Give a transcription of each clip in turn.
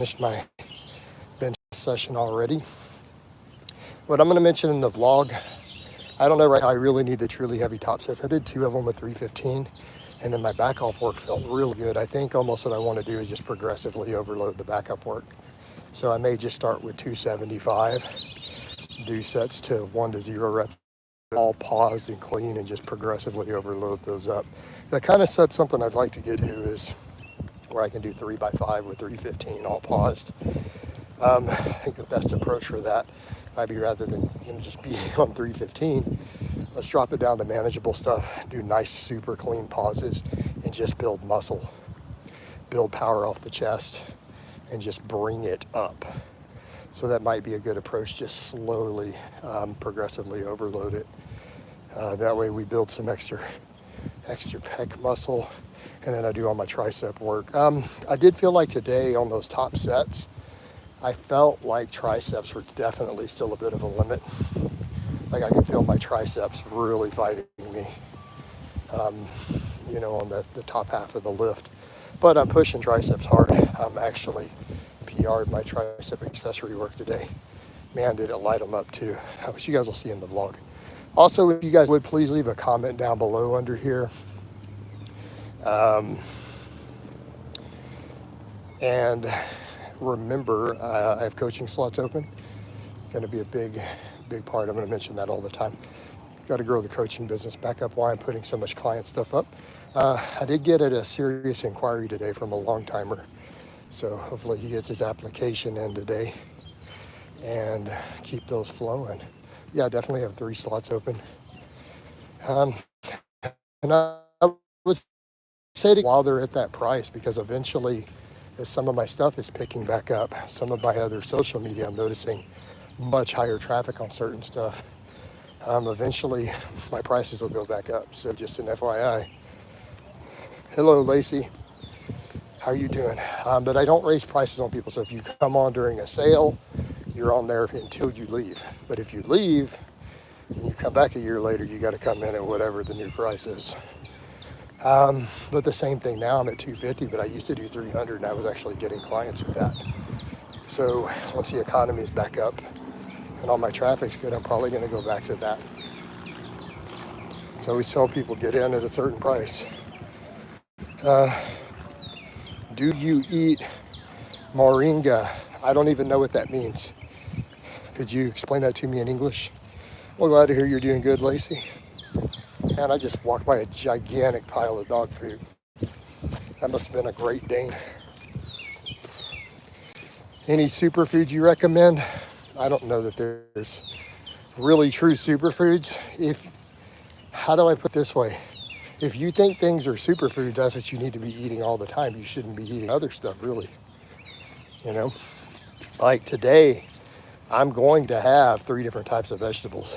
finished my bench session already. What I'm going to mention in the vlog, I don't know right now, I really need the truly heavy top sets. I did 2 of them with 315, and then my back off work felt really good. I think almost what I want to do is just progressively overload the backup work. So I may just start with 275, do sets to 1 to 0 reps, all paused and clean, and just progressively overload those up. That kind of sets something I'd like to get to is where I can do 3x5 with 315 all paused. I think the best approach for that might be, rather than just be on 315, let's drop it down to manageable stuff, do nice super clean pauses, and just build muscle, build power off the chest, and just bring it up. So that might be a good approach, just slowly, progressively overload it. That way we build some extra pec muscle, and then I do all my tricep work. I did feel like today on those top sets, I felt like triceps were definitely still a bit of a limit. Like I could feel my triceps really fighting me, on the top half of the lift. But I'm pushing triceps hard. I'm actually PR'd my tricep accessory work today. Man, did it light them up too, which you guys will see in the vlog. Also, if you guys would please leave a comment down below under here. And remember, I have coaching slots open. Going to be a big part. I'm going to mention that all the time. Got to grow the coaching business back up. Why I'm putting so much client stuff up. I did get a serious inquiry today from a long timer. So hopefully he gets his application in today and keep those flowing. Yeah, I definitely have 3 slots open. And I would say to while they're at that price, because eventually as some of my stuff is picking back up, some of my other social media, I'm noticing much higher traffic on certain stuff. Eventually my prices will go back up. So just an FYI. Hello, Lacey. How are you doing? But I don't raise prices on people. So if you come on during a sale, you're on there until you leave. But if you leave and you come back a year later, you got to come in at whatever the new price is. But the same thing now, I'm at 250, but I used to do 300 and I was actually getting clients at that. So once the economy is back up and all my traffic's good, I'm probably going to go back to that. So I always tell people, get in at a certain price. Do you eat moringa? I don't even know what that means. Could you explain that to me in English? Well, glad to hear you're doing good, Lacey. Man, I just walked by a gigantic pile of dog food. That must have been a Great Dane. Any superfoods you recommend? I don't know that there's really true superfoods. How do I put this way? If you think things are superfoods, that's what you need to be eating all the time. You shouldn't be eating other stuff, really. Like today, I'm going to have 3 different types of vegetables.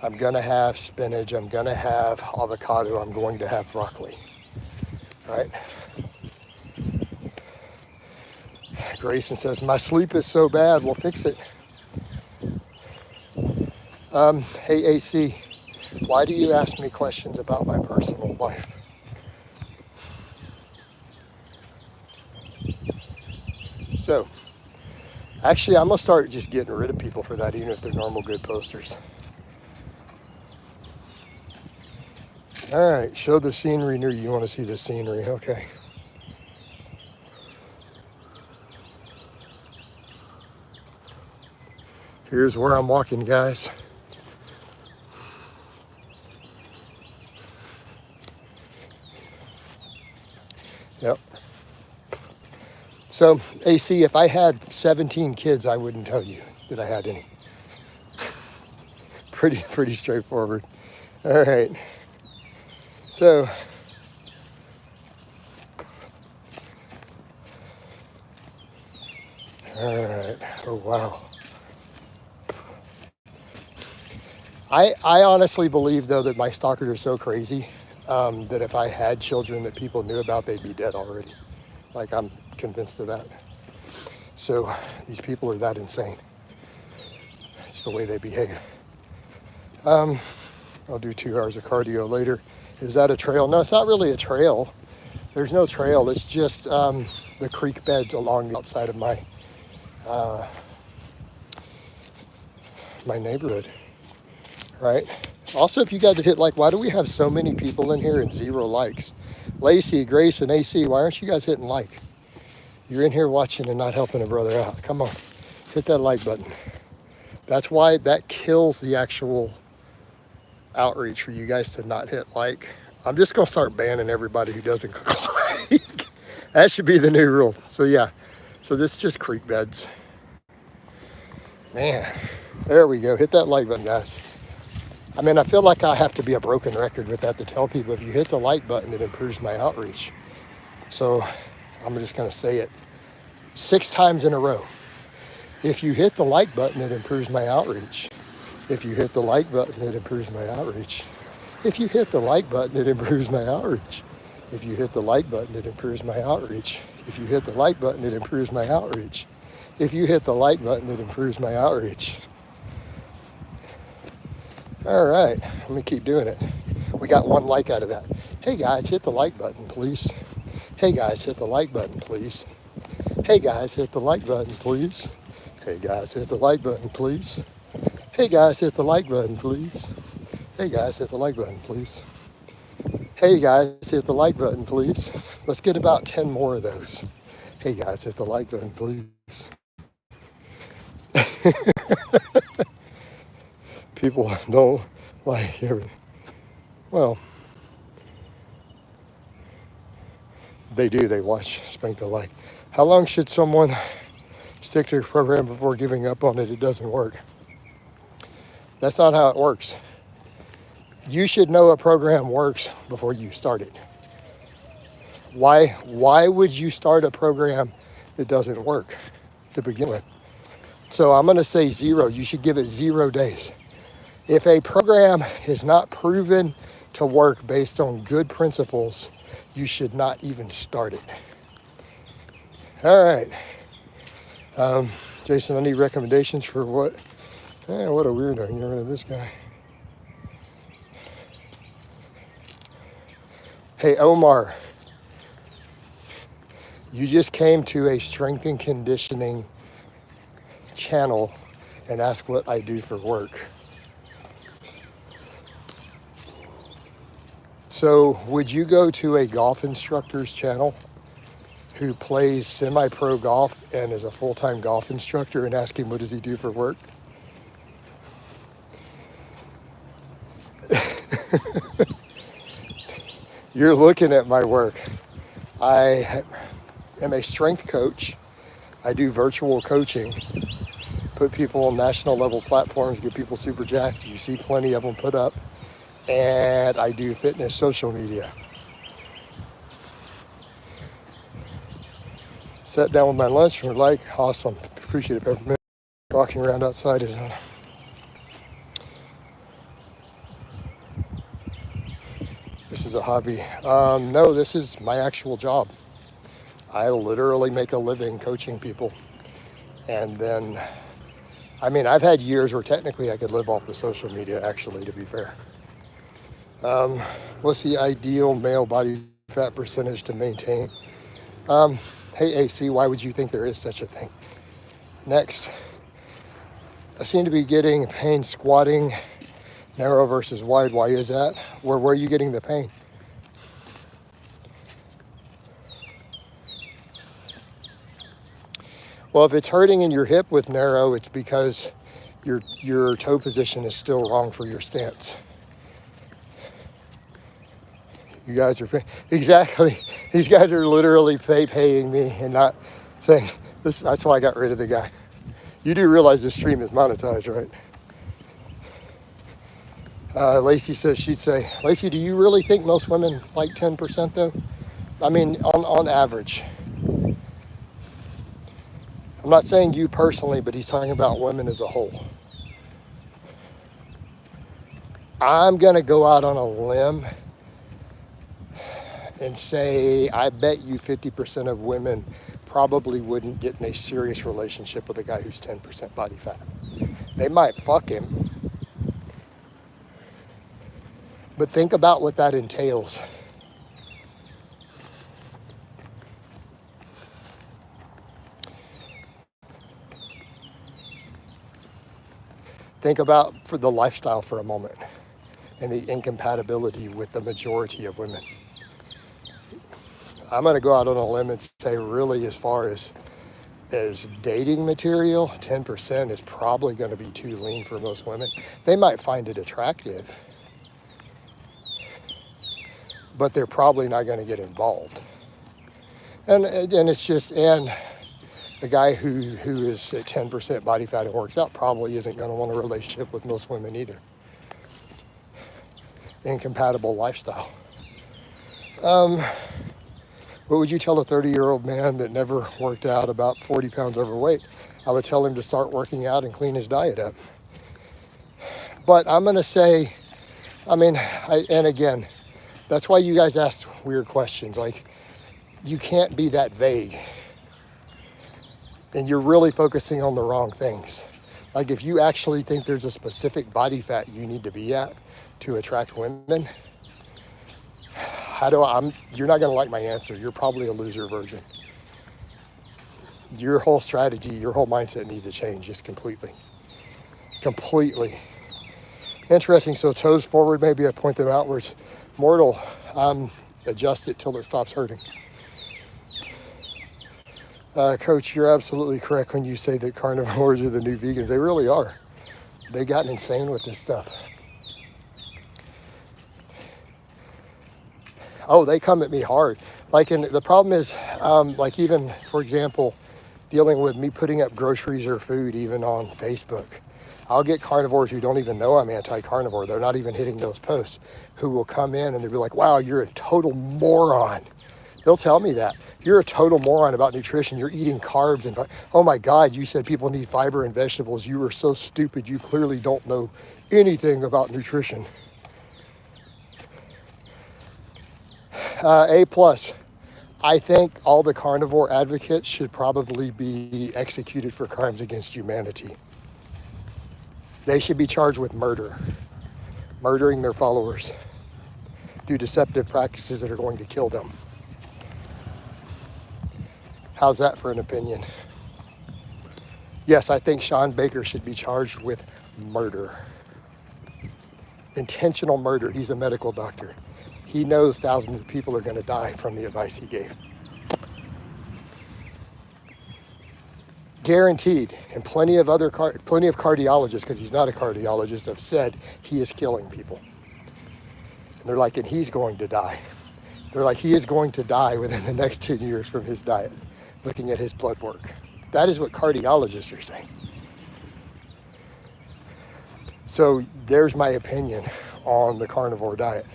I'm going to have spinach, I'm going to have avocado, I'm going to have broccoli, right? Grayson says, my sleep is so bad, we'll fix it. Hey, AC, why do you ask me questions about my personal life? So, actually, I'm going to start just getting rid of people for that, even if they're normal good posters. All right, show the scenery near you. You want to see the scenery, okay. Here's where I'm walking, guys. Yep. So, AC, if I had 17 kids, I wouldn't tell you that I had any. Pretty straightforward. All right. So, all right. Oh, wow. I honestly believe, though, that my stalkers are so crazy that if I had children that people knew about, they'd be dead already. Like, I'm convinced of that. So these people are that insane. It's the way they behave. I'll do 2 hours of cardio later. Is that a trail? No, it's not really a trail. There's no trail. It's just the creek beds along the outside of my my neighborhood, right? Also, if you guys hit like, why do we have so many people in here and 0 likes? Lacey, Grace, and AC, why aren't you guys hitting like? You're in here watching and not helping a brother out. Come on, hit that like button. That's why that kills the actual outreach for you guys to not hit like. I'm just gonna start banning everybody who doesn't click like. That should be the new rule. So yeah, so this is just creek beds. Man, there we go. Hit that like button, guys. I mean, I feel like I have to be a broken record with that to tell people if you hit the like button, it improves my outreach. So I'm just gonna say it 6 times in a row. If you hit the like button, it improves my outreach. If you hit the like button, it improves my outreach. If you hit the like button, it improves my outreach. If you hit the like button, it improves my outreach. If you hit the like button, it improves my outreach. If you hit the like button, it improves my outreach. All right, let me keep doing it. We got 1 like out of that. Hey guys, hit the like button, please. Hey guys, hit the like button, please. Hey guys, hit the like button, please. Hey guys, hit the like button, please. Hey guys, hit the like button, please. Hey guys, hit the like button, please. Hey guys, hit the like button, please. Let's get about 10 more of those. Hey guys, hit the like button, please. People don't like everything. Well, they do. They watch, spank the like. How long should someone stick to a program before giving up on it? It doesn't work. That's not how it works. You should know a program works before you start it. Why would you start a program that doesn't work to begin with? So I'm going to say 0. You should give it 0 days. If a program is not proven to work based on good principles, you should not even start it. All right. Jason, I need recommendations for what? What a weirdo. Get rid of this guy. Hey, Omar. You just came to a strength and conditioning channel and asked what I do for work. So would you go to a golf instructor's channel who plays semi-pro golf and is a full-time golf instructor and ask him what does he do for work? You're looking at my work. I am a strength coach. I do virtual coaching, put people on national level platforms, get people super jacked. You see plenty of them put up. And I do fitness social media. Sat down with my lunch and we're like, awesome, appreciate it, peppermint. Walking around outside is on. This is a hobby. No, this is my actual job. I literally make a living coaching people. And then, I mean, I've had years where technically I could live off the social media, actually, to be fair. What's the ideal male body fat percentage to maintain? Hey, AC, why would you think there is such a thing? Next, I seem to be getting pain squatting, narrow versus wide. Why is that? Where are you getting the pain? Well, if it's hurting in your hip with narrow, it's because your toe position is still wrong for your stance. You guys are exactly. These guys are literally paying me and not saying this. That's why I got rid of the guy. You do realize this stream is monetized, right? Lacey says she'd say, Lacey, do you really think most women like 10% though? I mean, on average. I'm not saying you personally, but he's talking about women as a whole. I'm gonna go out on a limb and say, I bet you 50% of women probably wouldn't get in a serious relationship with a guy who's 10% body fat. They might fuck him, but think about what that entails. Think about for the lifestyle for a moment and the incompatibility with the majority of women. I'm going to go out on a limb and say really as far as dating material, 10% is probably going to be too lean for most women. They might find it attractive, but they're probably not going to get involved. And it's just, and the guy who is at 10% body fat and works out probably isn't going to want a relationship with most women either. Incompatible lifestyle. What would you tell a 30-year-old man that never worked out, about 40 pounds overweight? I would tell him to start working out and clean his diet up. But I'm going to say, and again, that's why you guys ask weird questions. Like, you can't be that vague. And you're really focusing on the wrong things. Like, if you actually think there's a specific body fat you need to be at to attract women, you're not going to like my answer. You're probably a loser version. Your whole strategy, your whole mindset needs to change just completely. Completely. Interesting. So toes forward, maybe I point them outwards. Mortal, adjust it till it stops hurting. Coach, you're absolutely correct when you say that carnivores are the new vegans. They really are. They've gotten insane with this stuff. Oh, they come at me hard. Like, and the problem is, like, even, for example, dealing with me putting up groceries or food, even on Facebook, I'll get carnivores who don't even know I'm anti-carnivore. They're not even hitting those posts, who will come in and they'll be like, wow, you're a total moron. They'll tell me that. You're a total moron about nutrition. You're eating carbs. And oh my God, you said people need fiber and vegetables. You are so stupid. You clearly don't know anything about nutrition. A+. I think all the carnivore advocates should probably be executed for crimes against humanity. They should be charged with murder, murdering their followers through deceptive practices that are going to kill them. How's that for an opinion? Yes, I think Sean Baker should be charged with murder. Intentional murder. He's a medical doctor. He knows thousands of people are going to die from the advice he gave. Guaranteed. And plenty of cardiologists, because he's not a cardiologist, have said he is killing people. And they're like, and he's going to die. They're like, he is going to die within the next 10 years from his diet, looking at his blood work. That is what cardiologists are saying. So there's my opinion on the carnivore diet.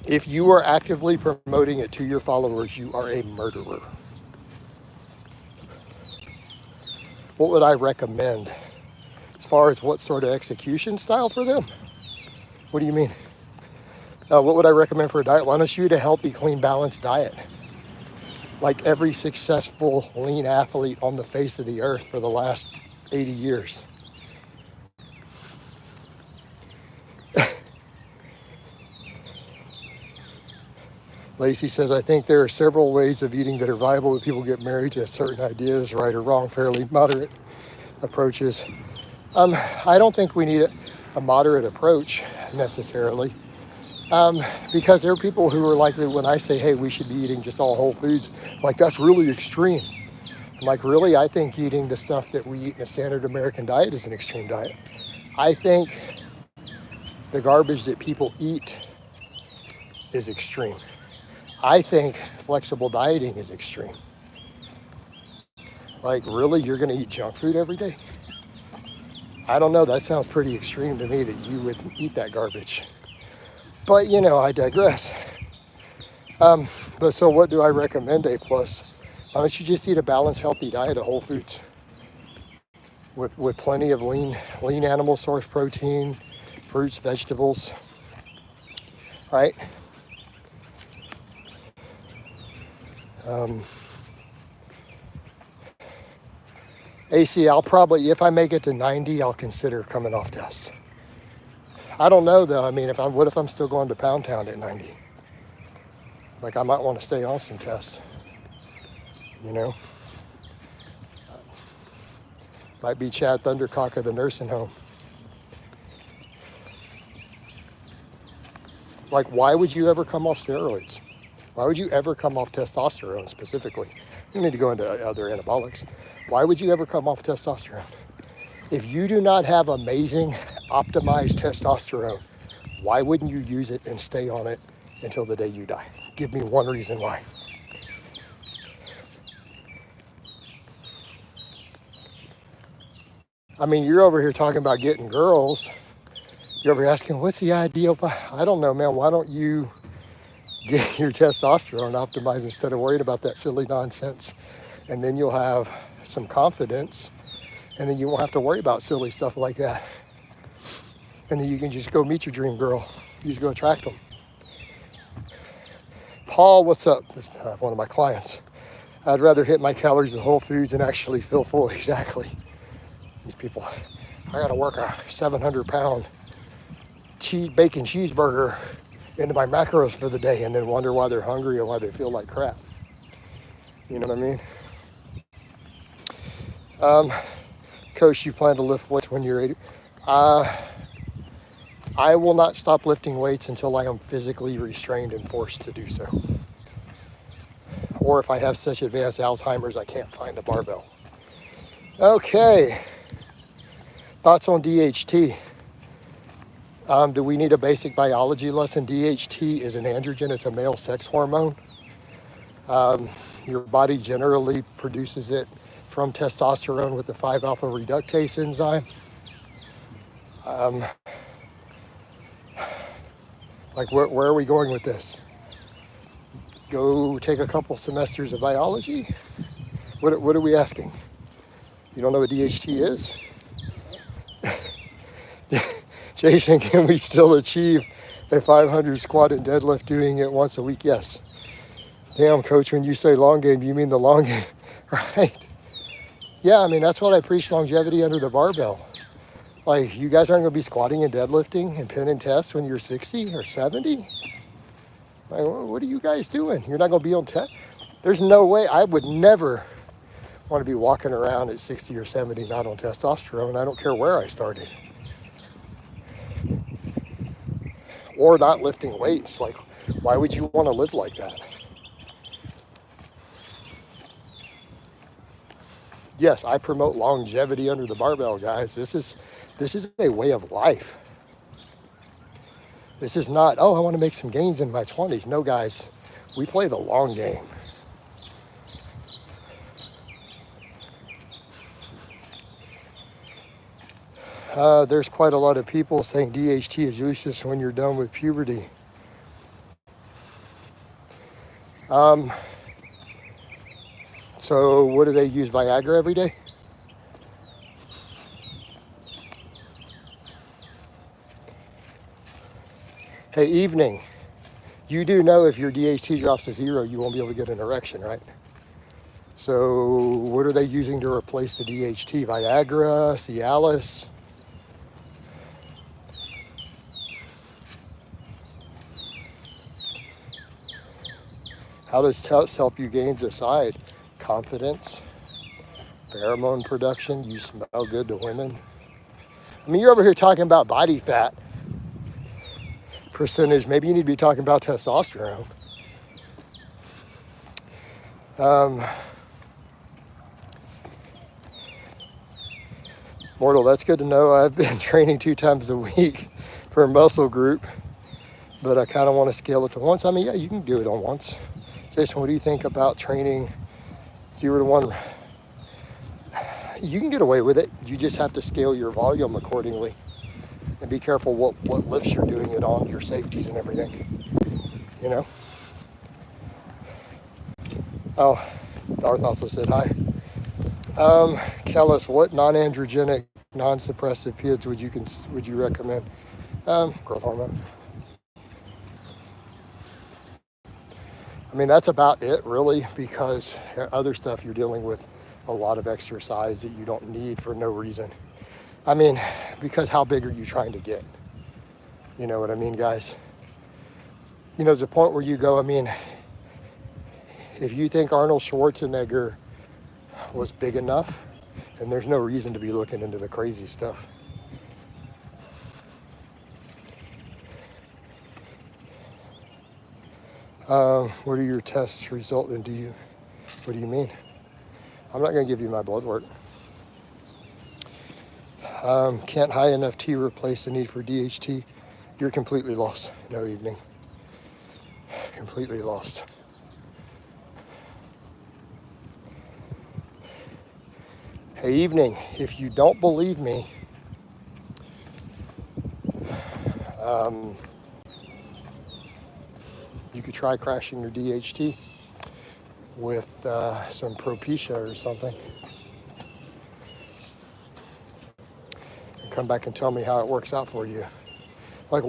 If you are actively promoting it to your followers, you are a murderer. What would I recommend as far as what sort of execution style for them? What do you mean? What would I recommend for a diet? Why don't you eat a healthy, clean, balanced diet? Like every successful lean athlete on the face of the earth for the last 80 years. Lacey says, I think there are several ways of eating that are viable when people get married to certain ideas, right or wrong, fairly moderate approaches. I don't think we need a moderate approach necessarily, because there are people who are likely, when I say, hey, we should be eating just all whole foods, like that's really extreme. I'm like, really? I think eating the stuff that we eat in a standard American diet is an extreme diet. I think the garbage that people eat is extreme. I think flexible dieting is extreme. Like, really, you're going to eat junk food every day? I don't know. That sounds pretty extreme to me that you would eat that garbage. But, you know, I digress. But so what do I recommend, A+? Why don't you just eat a balanced, healthy diet of whole foods with plenty of lean animal source protein, fruits, vegetables, right? AC, I'll probably, if I make it to 90, I'll consider coming off test. I don't know though. I mean, what if I'm still going to Pound Town at 90? Like, I might want to stay on some tests, you know? Might be Chad Thundercock of the nursing home. Like, why would you ever come off steroids? Why would you ever come off testosterone specifically? You need to go into other anabolics. Why would you ever come off testosterone? If you do not have amazing, optimized testosterone, why wouldn't you use it and stay on it until the day you die? Give me one reason why. I mean, you're over here talking about getting girls. You're over here asking, what's the ideal? I don't know, man. Why don't you get your testosterone optimized instead of worrying about that silly nonsense? And then you'll have some confidence, and then you won't have to worry about silly stuff like that. And then you can just go meet your dream girl. You just go attract them. Paul, what's up? One of my clients. I'd rather hit my calories at Whole Foods and actually feel full. Exactly. These people, I gotta work a 700-pound bacon cheeseburger into my macros for the day and then wonder why they're hungry and why they feel like crap. You know what I mean? Coach, you plan to lift weights when you're 80? I will not stop lifting weights until I am physically restrained and forced to do so. Or if I have such advanced Alzheimer's, I can't find a barbell. Okay. Thoughts on DHT? Do we need a basic biology lesson? DHT is an androgen. It's a male sex hormone. Your body generally produces it from testosterone with the 5-alpha reductase enzyme. Like, where are we going with this? Go take a couple semesters of biology? What are we asking? You don't know what DHT is? Jason, can we still achieve a 500 squat and deadlift doing it once a week? Yes. Damn, coach, when you say long game, you mean the long game, right? Yeah, I mean, that's what I preach, longevity under the barbell. Like, you guys aren't going to be squatting and deadlifting and pin and test when you're 60 or 70? Like, what are you guys doing? You're not going to be on test? There's no way. I would never want to be walking around at 60 or 70 not on testosterone. I don't care where I started. Or not lifting weights. Like, why would you want to live like that? Yes, I promote longevity under the barbell, guys. This is a way of life. This is not, oh, I want to make some gains in my 20s. No, guys, we play the long game. There's quite a lot of people saying DHT is useless when you're done with puberty. So what do they use, Viagra every day? Hey, evening. You do know if your DHT drops to 0, you won't be able to get an erection, right? So what are they using to replace the DHT? Viagra, Cialis? How does TUS help you gain aside? Confidence, pheromone production, you smell good to women. I mean, you're over here talking about body fat percentage. Maybe you need to be talking about testosterone. Mortal, that's good to know. I've been training 2 times a week for a muscle group, but I kind of want to scale it to once. I mean, yeah, you can do it on once. Jason, what do you think about training 0 to 1? You can get away with it. You just have to scale your volume accordingly. And be careful what lifts you're doing it on, your safeties and everything. You know? Oh, Darth also said hi. Kellis, what non-androgenic, non-suppressive PIDs would you recommend? Growth hormone. I mean, that's about it, really, because other stuff you're dealing with a lot of exercise that you don't need for no reason. I mean, because how big are you trying to get? You know what I mean, guys? You know, there's a point where you go, I mean, if you think Arnold Schwarzenegger was big enough And there's no reason to be looking into the crazy stuff. What are your tests result in? What do you mean? I'm not going to give you my blood work. Can't high enough T replace the need for DHT? You're completely lost. No, evening. Completely lost. Hey, evening. If you don't believe me, you could try crashing your DHT with some Propecia or something. And come back and tell me how it works out for you.